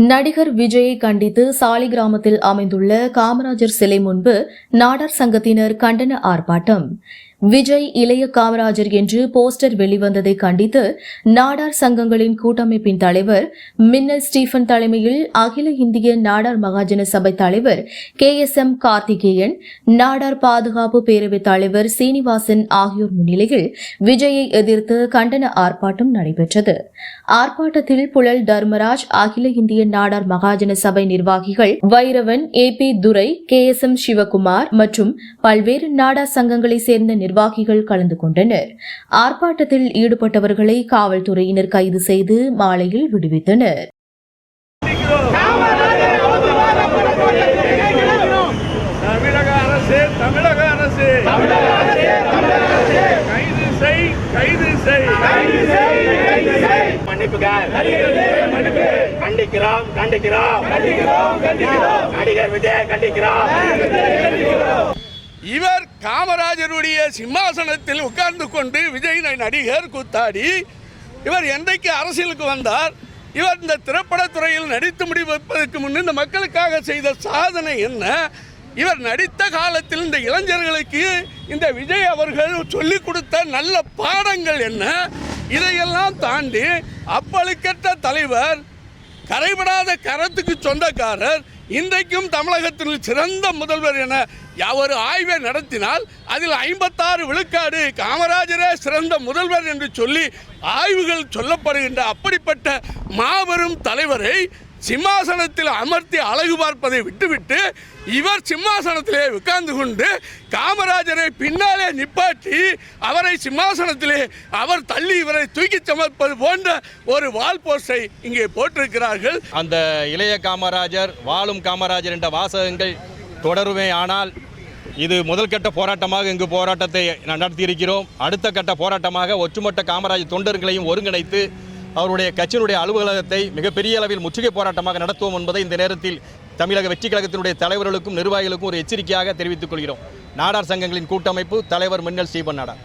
நடிகர் விஜயை கண்டித்து சாலிகிராமத்தில் அமைந்துள்ள காமராஜர் சிலை முன்பு நாடார் சங்கத்தினர் கண்டன ஆர்ப்பாட்டம். விஜய் இளைய காமராஜர் என்று போஸ்டர் வெளிவந்ததை கண்டித்து நாடார் சங்கங்களின் கூட்டமைப்பின் தலைவர் மின்னல் ஸ்டீபன் தலைமையில் அகில இந்திய நாடார் மகாஜன சபை தலைவர் KSM கார்த்திகேயன், நாடார் பாதுகாப்பு பேரவைத் தலைவர் சீனிவாசன் ஆகியோர் முன்னிலையில் விஜயை எதிர்த்து கண்டன ஆர்ப்பாட்டம் நடைபெற்றது. ஆர்ப்பாட்டத்தில் புழல் தர்மராஜ், அகில இந்திய நாடார் மகாஜன சபை நிர்வாகிகள் வைரவன், AP துரை, KSM சிவகுமார் மற்றும் பல்வேறு நாடார் சங்கங்களைச் சேர்ந்த நிர்வாகிகள் கலந்து கொண்டனர். ஆர்ப்பாட்டத்தில் ஈடுபட்டவர்களை காவல்துறையினர் கைது செய்து மாலையில் விடுவித்தனர். இவர் காமராஜருடைய சிம்மாசனத்தில் உட்கார்ந்து கொண்டு விஜய் நடிகர் கூத்தாடி இவர் என்றைக்கு அரசியலுக்கு வந்தார், இவர் இந்த திரைப்படத்துறையில் நடித்து முடிவதற்கு முன் இந்த மக்களுக்காக செய்த சாதனை என்ன, இவர் நடித்த காலத்தில் இந்த இளைஞர்களுக்கு இந்த விஜய் அவர்கள் சொல்லிக் கொடுத்த நல்ல பாடங்கள் என்ன, இதையெல்லாம் தாண்டி அப்பழுக்கற்ற தலைவர், கரைபடாத கரத்துக்கு சொந்தக்காரர், இன்றைக்கும் தமிழகத்தில் சிறந்த முதல்வர் என ஒரு ஆய்வை நடத்தினால் அதில் 56 விழுக்காடு காமராஜரே சிறந்த முதல்வர் என்று சொல்லி ஆய்வுகள் சொல்லப்படுகின்ற அப்படிப்பட்ட மாபெரும் தலைவரை சிம்மாசனத்தில் அமர்த்தி அழகு பார்ப்பதை விட்டுவிட்டு இவர் சிம்மாசனத்திலே உட்கார்ந்து கொண்டு காமராஜரை பின்னாலே நிப்பாட்டி அவரை சிம்மாசனத்திலே அவர் தள்ளி இவரை தூக்கி சமர்ப்பது போன்ற ஒரு வால் போஸ்டை இங்கே போட்டிருக்கிறார்கள். அந்த இளைய காமராஜர், வாழும் காமராஜர் என்ற வாசகங்கள் தொடருமே. ஆனால் இது முதல் கட்ட போராட்டமாக இங்கு போராட்டத்தை நடத்தியிருக்கிறோம். அடுத்த கட்ட போராட்டமாக ஒட்டுமொத்த காமராஜர் தொண்டர்களையும் ஒருங்கிணைத்து அவருடைய கட்சியினுடைய அலுவலகத்தை மிகப்பெரிய அளவில் முற்றுகை போராட்டமாக நடத்துவோம் என்பதை இந்த நேரத்தில் தமிழக வெற்றி கழகத்தினுடைய தலைவர்களுக்கும் நிர்வாகிகளுக்கும் ஒரு எச்சரிக்கையாக தெரிவித்துக் கொள்கிறோம். நாடார் சங்கங்களின் கூட்டமைப்பு தலைவர் மின்னல் ஸ்டீபன் நாடார்.